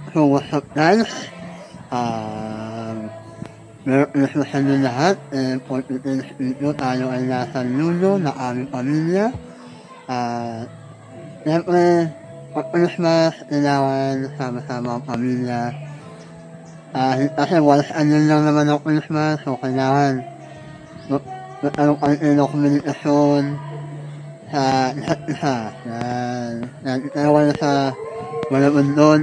So what's up guys? Meron na sa inyo lahat. For today's video tayo ay nasa lulo na aming pamilya. Siyempre, pag Christmas, kailangan sama-sama ang pamilya. Kasi once annual lang naman ang Christmas, so kailangan magkaroon kayo ng komunikasyon sa isa't isa. Kailangan sa malabundon,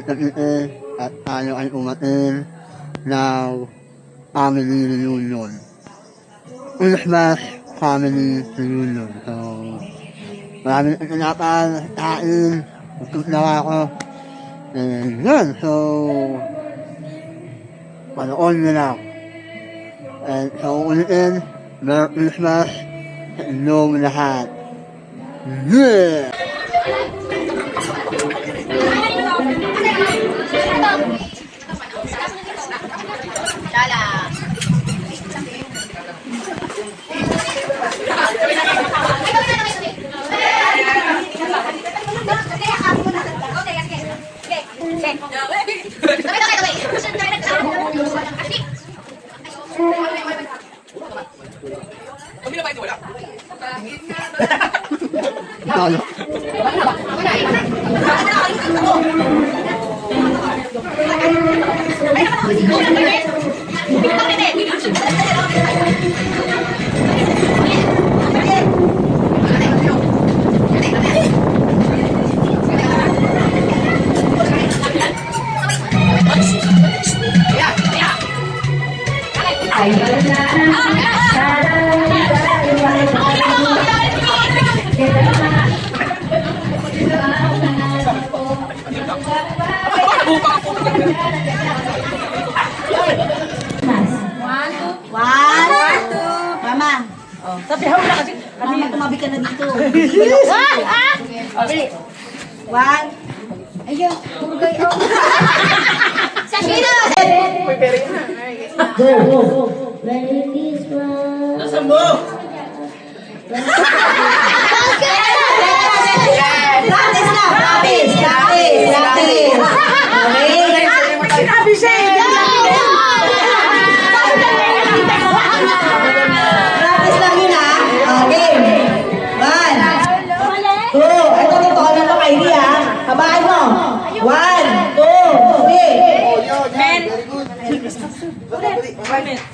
at tayo ay umatin ng family reunion. Christmas family reunion. So, maraming itinapan, kain, gusto na ako. And yun, so, manoon nyo lang. And so, ulitin, Merry Christmas sa inyong lahat. Yeah! Talo. Sabi mo na kasi. Mama, tumabi ka na dito. One. Ayun, puro kayo. Sa sino? May pera yun na. Go. Merry Christmas. Nasaan mo? Practice na. Practice. Sinabi siya eh. Habain mo. 1, 2, 3.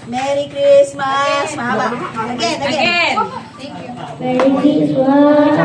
Merry Christmas. Mahaba. Again. Thank you. Merry Christmas.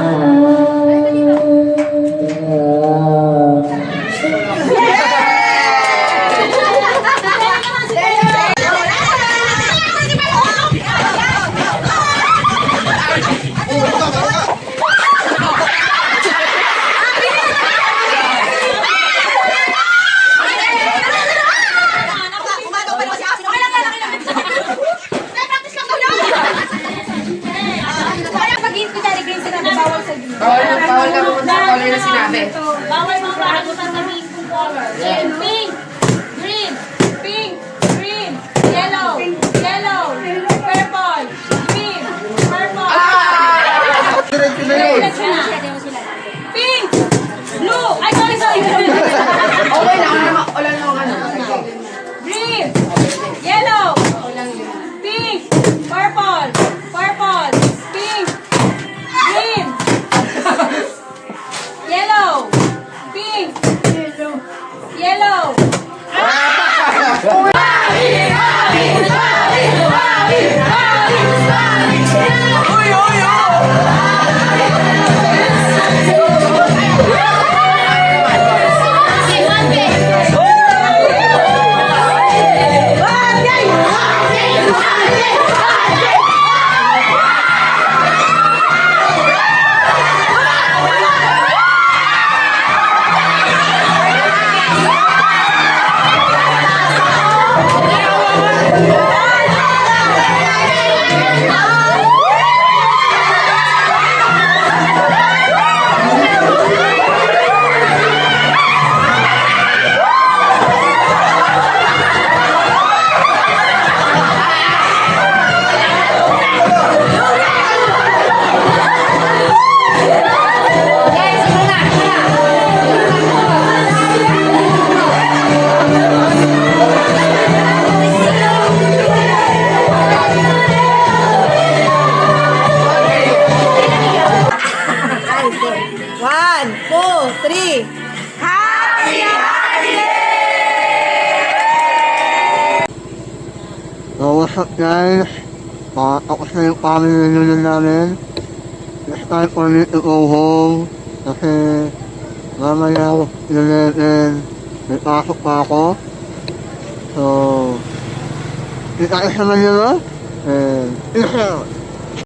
Bawal ka pupunta sa color na sinabi. Bawal mo maabutan na mismong color. Pink, green, pink, green, yellow, purple, green, purple. Pink, blue, ay sorry. Okay lang, wala na Green, yellow, pink, purple, pink, green, yellow, pink, yellow. what's up guys? Tapos na yung family reunion namin. It's time for me to go home. Kasi mamaya 11, may pasok pa ako. So, kita sa Manila. And, peace out.